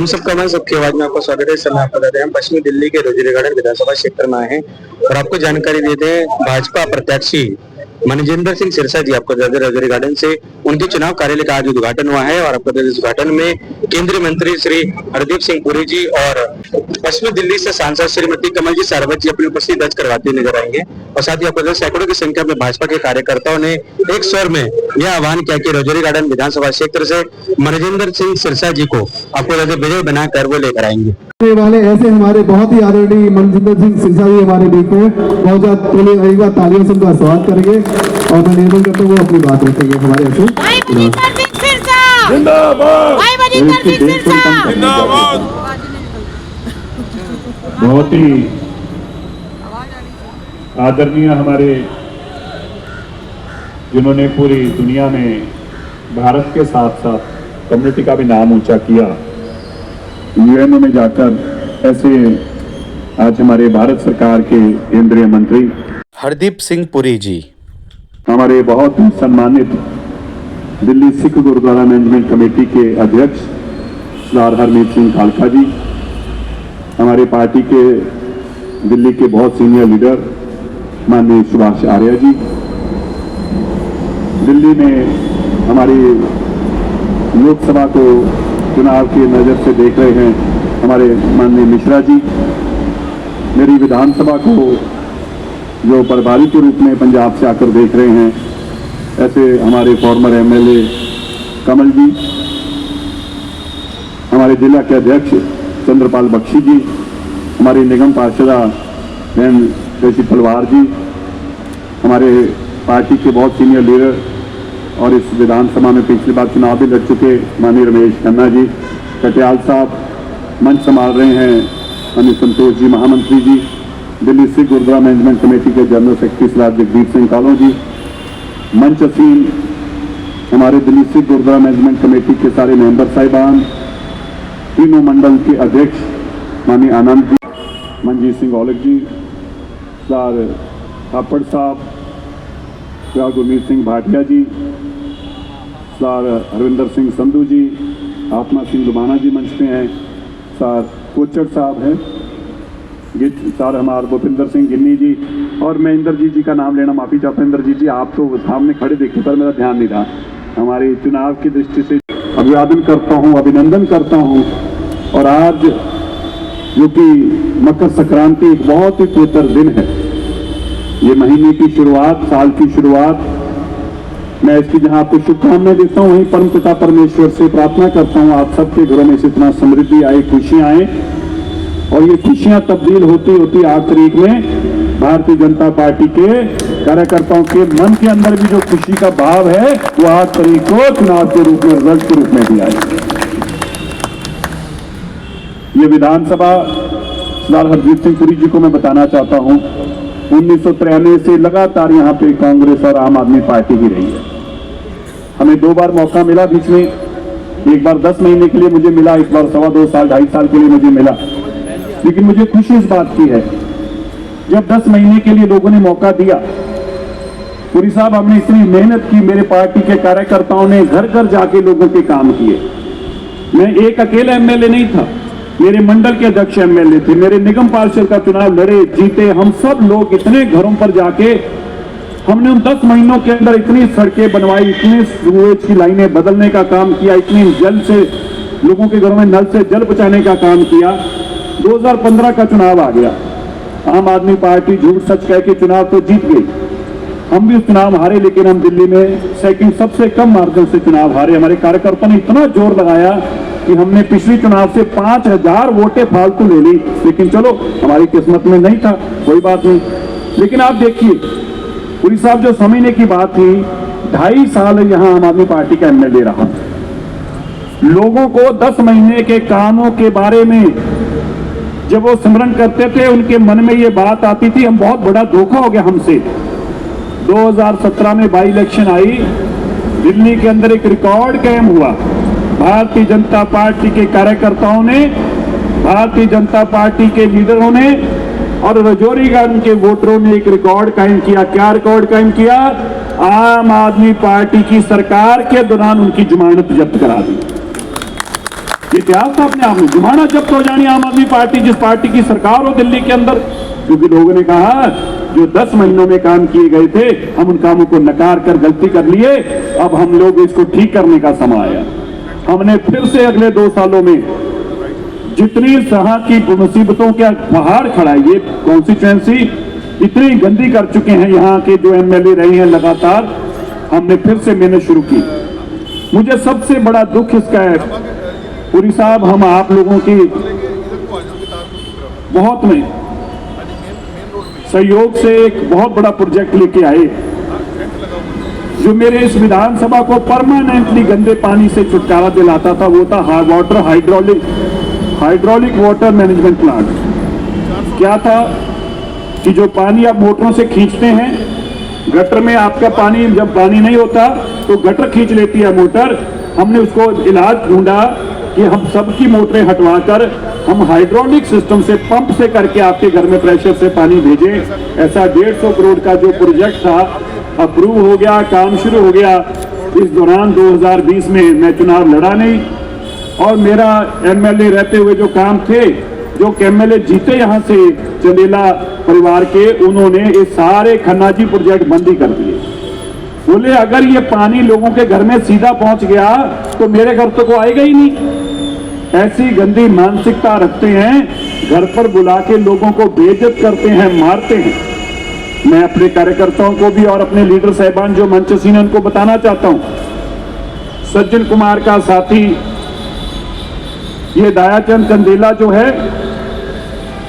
हम सबका मन सबकी आवाज में आपका स्वागत है। इस समय आपको बता दें हम पश्चिमी दिल्ली के रोजरी गार्डन विधानसभा क्षेत्र में आए हैं और आपको जानकारी देते हैं भाजपा प्रत्याशी मनजिंदर सिंह सिरसा जी आपको रोजरी गार्डन से उनके चुनाव कार्यालय का आज उद्घाटन हुआ है और आपको इस उद्घाटन में केंद्रीय मंत्री श्री हरदीप सिंह पुरी जी और पश्चिमी दिल्ली से सांसद श्रीमती कमल जी सारावत जी अपनी उपस्थिति दर्ज करवाते हुए नजर आएंगे और साथ ही आपको सैकड़ों की संख्या में भाजपा के कार्यकर्ताओं ने एक स्वर में यह आह्वान किया कि रोजरी गार्डन विधानसभा क्षेत्र से मनजिंदर सिंह सिरसा जी को आपको विजय बनाकर वो लेकर आएंगे वाले ऐसे हमारे बहुत ही आदरणीय मनजिंदर सिंह सिरसा जी हमारे बीच में बहुत ज्यादा तालियों से उनका स्वागत करेंगे और मैं निर्णय करता हूँ वो अपनी बात रखेंगे हमारे बहुत ही आदरणीय हमारे जिन्होंने पूरी दुनिया में भारत के साथ साथ कम्युनिटी का भी नाम ऊंचा किया, यूएनओ में जाकर ऐसे आज हमारे भारत सरकार के केंद्रीय मंत्री हरदीप सिंह पुरी जी, हमारे बहुत सम्मानित दिल्ली सिख गुरुद्वारा मैनेजमेंट कमेटी के अध्यक्ष सरदार हरमीत सिंह खालका जी, हमारे पार्टी के दिल्ली के बहुत सीनियर लीडर माननीय सुभाष आर्य जी, दिल्ली में हमारी लोकसभा को चुनाव की नजर से देख रहे हैं हमारे माननीय मिश्रा जी, मेरी विधानसभा को जो प्रभारी के रूप में पंजाब से आकर देख रहे हैं ऐसे हमारे फॉर्मर एमएलए कमल जी, हमारे जिला के अध्यक्ष चंद्रपाल बख्शी जी, हमारी निगम पार्षदा बहन शशि तलवार जी, हमारे पार्टी के बहुत सीनियर लीडर और इस विधानसभा में पिछली बार चुनाव भी लड़ चुके माननीय रमेश खन्ना जी, कटियाल साहब, मंच संभाल रहे हैं माननीय संतोष जी महामंत्री जी, दिल्ली सिख गुरुद्वारा मैनेजमेंट कमेटी के जनरल सेक्रेटरी सरदार जगदीप सिंह कालों जी, मंच असीम हमारे दिल्ली सिख गुरुद्वारा मैनेजमेंट कमेटी के सारे मेंबर साहिबान, तीनों मंडल के अध्यक्ष माननीय आनंद जी, मनजीत सिंह औलख जी, सरदार थापड़ साहब, सरदार गुरमीत सिंह भाटिया जी, सरदार हरविंदर सिंह संधू जी, आत्मा सिंह लुबाना जी मंच पे हैं, सर कोचर साहब हैं, सर हमारे भूपिंदर सिंह गिन्नी जी और मैं इंद्रजीत जी का नाम लेना माफी चाहता हूँ। इंद्रजीत जी आप तो सामने खड़े देखे पर मेरा ध्यान नहीं रहा, हमारे चुनाव की दृष्टि से अभिवादन करता हूँ, अभिनंदन करता हूँ। और आज जो कि मकर संक्रांति एक बहुत ही पवित्र दिन है, ये महीने की शुरुआत, साल की शुरुआत, मैं इसकी जहां आपको शुभकामनाएं देता हूं वहीं परम पिता परमेश्वर से प्रार्थना करता हूं आप सबके घरों में से इतना समृद्धि आए, खुशियां आए और ये खुशियां तब्दील होती होती 8 तारीख में भारतीय जनता पार्टी के कार्यकर्ताओं के मन के अंदर भी जो खुशी का भाव है वो 8 तारीख को चुनाव के रूप में, रिजल्ट के रूप में भी आए। ये विधानसभा सरदार हरदीप सिंह पुरी जी को मैं बताना चाहता हूं 1993 से लगातार यहाँ पे कांग्रेस और आम आदमी पार्टी ही रही है। हमें 2 बार मौका मिला बीच में, एक बार 10 महीने के लिए मुझे मिला, एक बार 2.25 साल 2.5 साल के लिए मुझे मिला, लेकिन मुझे खुशी इस बात की है जब 10 महीने के लिए लोगों ने मौका दिया, पुरी साहब हमने इतनी मेहनत की, मेरे पार्टी के कार्यकर्ताओं ने घर घर जाके लोगों के काम किए। मैं एक अकेला एमएलए नहीं था, मेरे मंडल के अध्यक्ष एमएलए थे, मेरे निगम पार्षद का चुनाव लड़े जीते, हम सब लोग इतने घरों पर जाके हमने उन 10 महीनों के अंदर इतनी सड़कें बनवाई, इतने सूरज की लाइनें बदलने का काम किया, इतनी जल से लोगों के घरों में नल से जल पहुंचाने का काम किया। 2015 का चुनाव आ गया, आम आदमी पार्टी झूठ सच कह के चुनाव तो जीत गई, हम भी चुनाव हारे, लेकिन हम दिल्ली में सेकंड सबसे कम मार्जिन से चुनाव हारे। हमारे कार्यकर्ताओं ने इतना जोर लगाया कि हमने पिछले चुनाव से 5000 वोटें फालतू ले ली, लेकिन चलो हमारी किस्मत में नहीं था, कोई बात नहीं। लेकिन आप देखिए पुरी साहब जो समझने की बात थी, 2.5 साल यहां आम आदमी पार्टी का एमएलए रहा, लोगों को 10 महीने के कामों के बारे में जब वो स्मरण करते थे उनके मन में ये बात आती थी हम बहुत बड़ा धोखा हो गया हमसे। 2017 में बाई इलेक्शन आई, दिल्ली के अंदर एक रिकॉर्ड कायम हुआ, भारतीय जनता पार्टी के कार्यकर्ताओं ने, भारतीय जनता पार्टी के लीडरों ने और राजौरी गांव के वोटरों ने एक रिकॉर्ड कायम किया। क्या रिकॉर्ड कायम किया? आम आदमी पार्टी की सरकार के दौरान उनकी जमानत जब्त करा दी। इतिहास था अपने आप में। जुबाना जब्त हो जानी आम आदमी पार्टी, जिस पार्टी की सरकार हो दिल्ली के अंदर, क्योंकि लोगों ने कहा जो 10 महीनों में काम किए गए थे हम उन कामों को नकार कर गलती कर लिए, अब हम लोग इसको ठीक करने का समय आया। हमने फिर से अगले 2 सालों में जितनी तरह की मुसीबतों के पहाड़ खड़ा, ये कॉन्स्टिट्यूएंसी इतनी गंदी कर चुके हैं, यहाँ के जो एमएलए रहे हैं लगातार, हमने फिर से मेहनत शुरू की। मुझे सबसे बड़ा दुख इसका है पुरी साहब, हम आप लोगों की बहुत में सहयोग से एक बहुत बड़ा प्रोजेक्ट लेके आए जो मेरे इस विधानसभा को परमानेंटली गंदे पानी से छुटकारा दिलाता था। वो था हाइड्रोलिक वाटर मैनेजमेंट प्लांट। क्या था कि जो पानी आप मोटरों से खींचते हैं, गटर में आपका पानी जब पानी नहीं होता तो गटर खींच लेती है मोटर। हमने उसको इलाज ढूंढा कि हम सबकी मोटरें हटवाकर हम हाइड्रोलिक सिस्टम से पंप से करके आपके घर में प्रेशर से पानी भेजें। ऐसा 150 करोड़ का जो प्रोजेक्ट था अप्रूव हो गया, काम शुरू हो गया। इस दौरान 2020 में मैं चुनाव लड़ा नहीं और मेरा एमएलए रहते हुए जो काम थे, जो एमएलए जीते यहाँ से चंदेला परिवार के, उन्होंने ये सारे खन्ना जी प्रोजेक्ट बंद ही कर दिए। बोले अगर ये पानी लोगों के घर में सीधा पहुंच गया तो मेरे घर तो को आएगा ही नहीं। ऐसी गंदी मानसिकता रखते हैं, घर पर बुला के लोगों को बेइज्जत करते हैं, मारते हैं। मैं अपने कार्यकर्ताओं को भी और अपने लीडर साहबान जो मंचसीन उनको बताना चाहता हूं, सज्जन कुमार का साथी ये दयाचंद चंदेला जो है,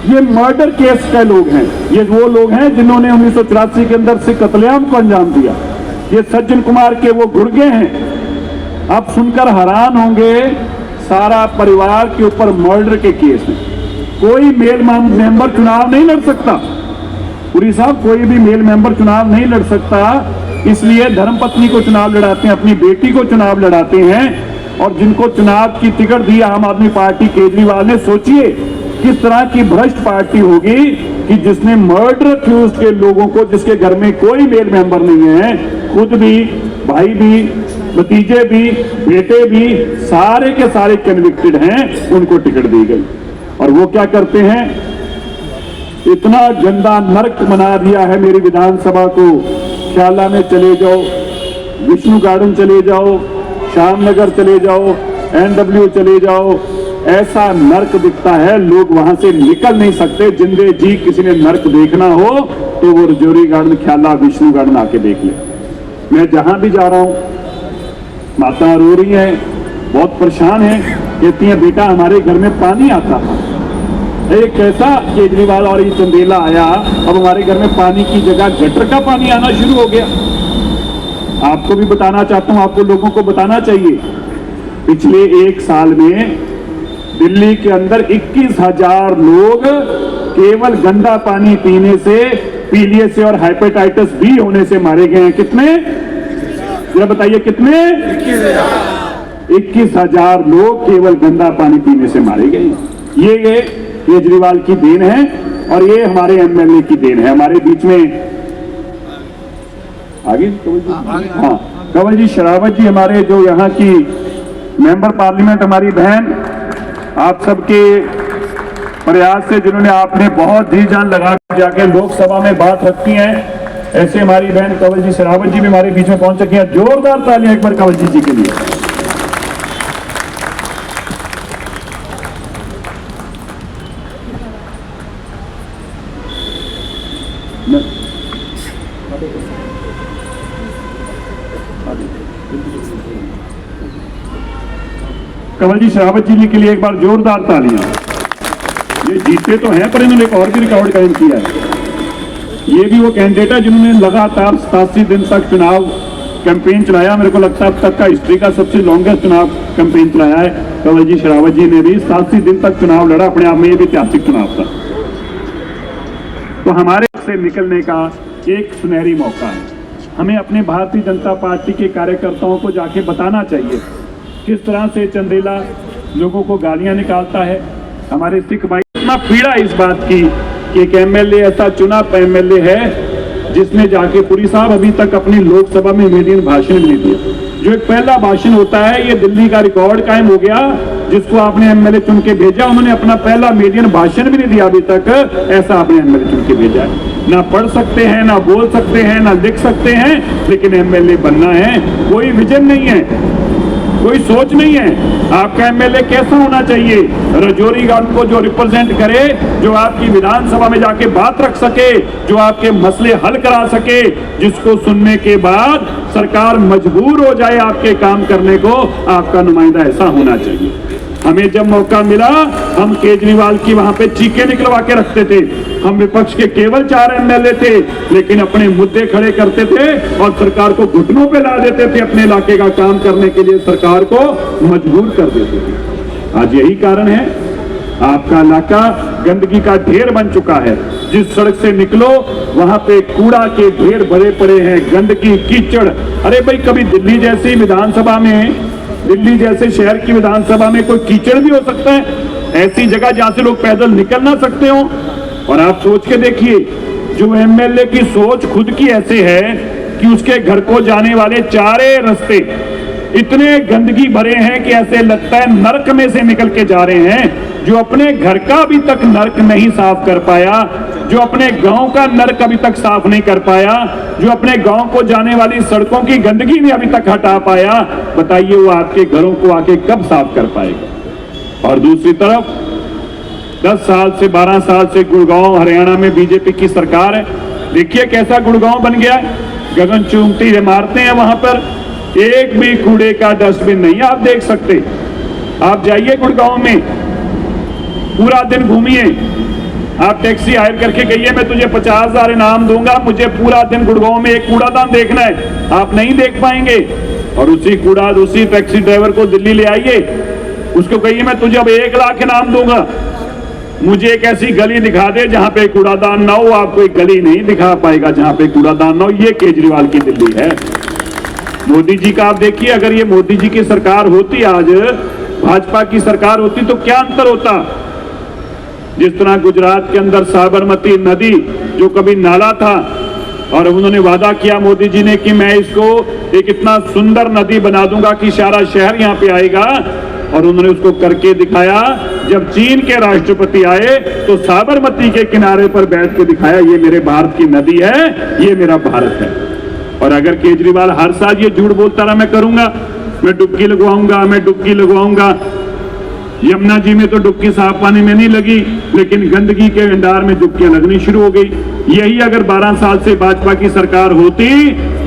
ये मर्डर केस के लोग हैं। ये वो लोग हैं जिन्होंने 1984 के अंदर सिख कत्लेआम को अंजाम दिया। ये सज्जन कुमार के वो गुर्गे हैं। आप सुनकर हैरान होंगे, सारा परिवार के ऊपर मर्डर के केस हैं। कोई मेल मेंबर चुनाव नहीं लड़ सकता पुरी साहब, कोई भी मेल मेंबर चुनाव नहीं लड़ सकता। इसलिए धर्मपत्नी को चुनाव लड़ाते हैं, अपनी बेटी को चुनाव लड़ाते हैं। और जिनको चुनाव की टिकट दी आम आदमी पार्टी केजरीवाल ने, सोचिए किस तरह की भ्रष्ट पार्टी होगी कि जिसने मर्डर अक्यूज के लोगों को, जिसके घर में कोई मेल मेंबर नहीं है, खुद भी, भाई भी, भतीजे भी, बेटे भी, सारे के सारे कन्विक्टेड हैं, उनको टिकट दी गई। और वो क्या करते हैं, इतना गंदा नर्क बना दिया है मेरी विधानसभा को। ख्याला में चले जाओ, विष्णु गार्डन चले जाओ, श्यामनगर चले जाओ, एनडब्ल्यू चले जाओ, ऐसा नर्क दिखता है, लोग वहां से निकल नहीं सकते। जिंदे जी किसी ने नर्क देखना हो तो वो रजौरी गार्डन, ख्याला, विष्णु गार्डन आके देख ले। मैं जहां भी जा रहा हूं, माता रो रही है, बहुत परेशान है, कहती है बेटा हमारे घर में पानी आता था, एक कैसा केजरीवाल और ये चंदेला आया, अब हमारे घर में पानी की जगह गटर का पानी आना शुरू हो गया। आपको भी बताना चाहता हूं, आपको लोगों को बताना चाहिए, पिछले 1 साल में दिल्ली के अंदर 21,000 लोग केवल गंदा पानी पीने से, पीलिया से और हेपेटाइटिस बी होने से मारे गए हैं। कितने, जरा बताइए कितने? 21,000 लोग केवल गंदा पानी पीने से मारे गए। ये केजरीवाल की देन है और ये हमारे एमएलए की देन है। हमारे बीच में आगे हाँ, कंवल जी शेरावत जी, हमारे जो यहाँ की मेंबर पार्लियामेंट, हमारी बहन, आप सबके प्रयास से, जिन्होंने आपने बहुत जी जान लगा जाके लोकसभा में बात रखती हैं, ऐसे हमारी बहन कंवल जी शेरावत जी भी हमारे बीच में पहुंच चुकी हैं। जोरदार तालियां एक बार कंवल जी के लिए। कंवल जी शेरावत जी के लिए एक बार जोरदार तालियां। ये जीते तो हैं पर इन्होंने एक और भी रिकॉर्ड कायम किया है। ये भी वो कैंडिडेट है जिन्होंने लगातार 87 दिन तक चुनाव कैंपेन चलाया। मेरे को लगता है अब तक का हिस्ट्री का सबसे लॉन्गेस्ट चुनाव कैंपेन चलाया है कंवल जी शेरावत जी ने भी। 87 दिन तक चुनाव लड़ा, अपने आप में ये भी ऐतिहासिक चुनाव था। तो हमारे से निकलने का एक सुनहरी मौका है। हमें अपने भारतीय जनता पार्टी के कार्यकर्ताओं को जाके बताना चाहिए किस तरह से चंदेला लोगों को गालियां निकालता है। हमारे सिख भाई इतना पीड़ा इस बात की कि एक एमएलए ऐसा चुना एमएलए है जिसने जाके पुरी साहब अभी तक अपनी लोकसभा में मेडियन भाषण नहीं दिया। जो एक पहला भाषण होता है, ये दिल्ली का रिकॉर्ड कायम हो गया जिसको आपने एमएलए चुन के भेजा, उन्होंने अपना पहला मीडियन भाषण भी नहीं दिया अभी तक। ऐसा आपने एमएलए चुन के भेजा है। ना पढ़ सकते हैं, ना बोल सकते हैं, ना लिख सकते हैं, लेकिन एमएलए बनना है। कोई विजन नहीं है, कोई सोच नहीं है। आपका एमएलए कैसा होना चाहिए? राजौरी गांव को जो रिप्रेजेंट करे, जो आपकी विधानसभा में जाके बात रख सके, जो आपके मसले हल करा सके, जिसको सुनने के बाद सरकार मजबूर हो जाए आपके काम करने को, आपका नुमाइंदा ऐसा होना चाहिए। हमें जब मौका मिला, हम केजरीवाल की वहां पे चीखें निकलवा के रखते थे। हम विपक्ष के केवल 4 एमएलए थे, लेकिन अपने मुद्दे खड़े करते थे और सरकार को घुटनों पे ला देते थे। अपने इलाके का काम करने के लिए सरकार को मजबूर कर देते थे। आज यही कारण है, आपका इलाका गंदगी का ढेर बन चुका है। जिस सड़क से निकलो वहां पे कूड़ा के ढेर भरे पड़े हैं, गंदगी, कीचड़। अरे भाई, कभी दिल्ली जैसी विधानसभा में, दिल्ली जैसे शहर की विधानसभा में कोई कीचड़ भी हो सकता है? ऐसी जगह जहां से लोग पैदल निकल ना सकते हो। और आप सोच के देखिए, जो एमएलए की सोच खुद की ऐसे है कि उसके घर को जाने वाले 4 रास्ते इतने गंदगी भरे हैं कि ऐसे लगता है नरक में से निकल के जा रहे हैं। जो अपने घर का अभी तक नरक नहीं साफ कर पाया, जो अपने गांव का नरक अभी तक साफ नहीं कर पाया, जो अपने गांव को जाने वाली सड़कों की गंदगी नहीं अभी तक हटा पाया, बताइए वो आपके घरों को आके कब साफ कर पाएगा? और दूसरी तरफ 10 साल से 12 साल से गुड़गांव हरियाणा में बीजेपी की सरकार है। देखिए कैसा गुड़गांव बन गया है। गगन चूमती इमारतें हैं, वहां पर एक भी कूड़े का डस्टबिन नहीं। आप देख सकते, आप जाइए गुड़गांव में, पूरा दिन घूमिए। आप टैक्सी हायर करके गइए, मैं तुझे 50,000 इनाम दूंगा, मुझे पूरा दिन गुड़गांव में एक कूड़ादान देखना है। आप नहीं देख पाएंगे। और उसी टैक्सी ड्राइवर को दिल्ली ले आइए, उसको कहिए मैं तुझे अब 1 लाख इनाम दूंगा, मुझे एक ऐसी गली दिखा दे जहां पे कूड़ादान ना हो। आपको एक गली नहीं दिखा पाएगा जहां पे कूड़ादान ना हो। ये केजरीवाल की दिल्ली है। मोदी जी का आप देखिए, अगर ये मोदी जी की सरकार होती, आज भाजपा की सरकार होती, तो क्या अंतर होता? जिस तरह गुजरात के अंदर साबरमती नदी, जो कभी नाला था, और उन्होंने वादा किया मोदी जी ने कि मैं इसको एक इतना सुंदर नदी बना दूंगा कि सारा शहर यहाँ पे आएगा, और उन्होंने उसको करके दिखाया। जब चीन के राष्ट्रपति आए तो साबरमती के किनारे पर बैठ के दिखाया, ये मेरे भारत की नदी है, ये मेरा भारत है। और अगर केजरीवाल हर साल ये झूठ बोलता रहा, मैं करूंगा, मैं डुबकी लगवाऊंगा, मैं डुबकी लगवाऊंगा। यमुना जी में तो डुबकी साफ पानी में नहीं लगी, लेकिन गंदगी के अंडार में डुबकियां लगनी शुरू हो गई। यही अगर 12 साल से भाजपा की सरकार होती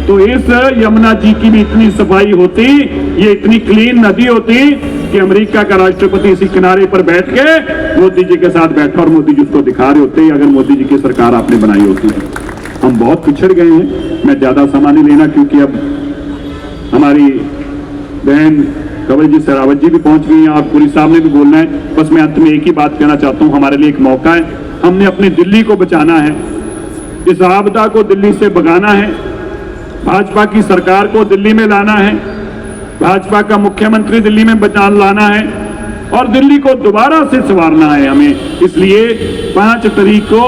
तो इस यमुना जी की भी इतनी सफाई होती, ये इतनी क्लीन नदी होती कि अमेरिका का राष्ट्रपति इसी किनारे पर बैठ के मोदी जी के साथ बैठा और मोदी जी उसको दिखा रहे होते, अगर मोदी जी की सरकार आपने बनाई होती। हम बहुत पिछड़ गए हैं। मैं ज्यादा समय नहीं लेना, क्योंकि अब हमारी बहन कंवल जी सहरावत जी भी पहुंच गई हैं और पुरी साहब ने भी बोलना है। बस मैं अंत में एक ही बात कहना चाहता हूं, हमारे लिए एक मौका है, हमने अपनी दिल्ली को बचाना है, इस आपदा को दिल्ली से भगाना है, भाजपा की सरकार को दिल्ली में लाना है, भाजपा का मुख्यमंत्री दिल्ली में लाना है, और दिल्ली को दोबारा से संवारना है हमें। इसलिए 5 तारीख को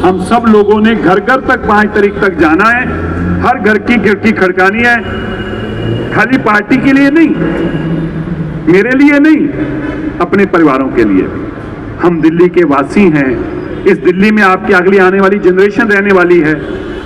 हम सब लोगों ने घर घर तक 5 तारीख तक जाना है, हर घर की खिड़की खड़कानी है। खाली पार्टी के लिए नहीं, मेरे लिए नहीं, अपने परिवारों के लिए। हम दिल्ली के वासी हैं। इस दिल्ली में आपकी अगली आने वाली जनरेशन रहने वाली है।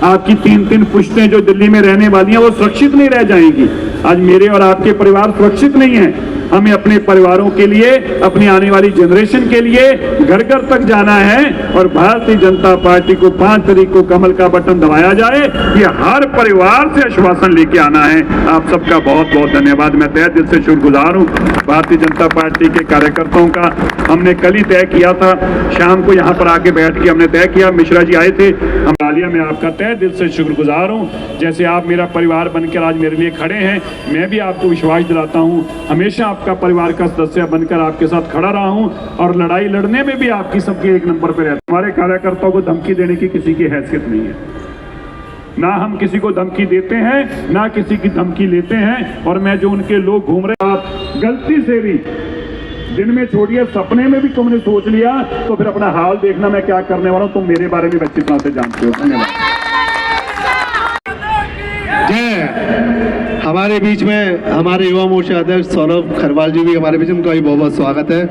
आपकी 3-3 पुश्तें जो दिल्ली में रहने वाली हैं वो सुरक्षित नहीं रह जाएंगी। आज मेरे और आपके परिवार सुरक्षित नहीं है। हमें अपने परिवारों के लिए, अपनी आने वाली जनरेशन के लिए घर घर तक जाना है, और भारतीय जनता पार्टी को 5 तारीख को कमल का बटन दबाया जाए, ये हर परिवार से आश्वासन लेके आना है। आप सबका बहुत बहुत धन्यवाद। मैं तहे दिल से शुक्रगुजार हूँ भारतीय जनता पार्टी के कार्यकर्ताओं का। हमने कल ही तय किया था, शाम को यहाँ पर आके बैठ के हमने तय किया, मिश्रा जी आए थे, हम डालिया में आपका तहे दिल से शुक्रगुजार हूँ। जैसे आप मेरा परिवार बनकर आज मेरे लिए खड़े हैं, मैं भी आपको विश्वास दिलाता हूँ हमेशा आपका परिवार का सदस्य बनकर आपके साथ खड़ा रहा हूं, और लड़ाई लड़ने में भी आपकी सबके एक नंबर पर रहता। हमारे कार्यकर्ताओं को धमकी देने की किसी की हैसियत नहीं है, ना हम किसी को धमकी देते हैं, ना किसी की धमकी लेते हैं। और मैं जो उनके लोग घूम रहे, आप गलती से भी दिन में छोड़िए, सपने में भी तुमने सोच लिया तो फिर अपना हाल देखना मैं क्या करने वाला हूं। तुम मेरे बारे में अच्छी तरह से जानते हो। धन्यवाद। जय। हमारे बीच में हमारे युवा मोर्चा अध्यक्ष सौरभ खरवाल जी भी हमारे बीच में, उनका भी बहुत बहुत स्वागत है।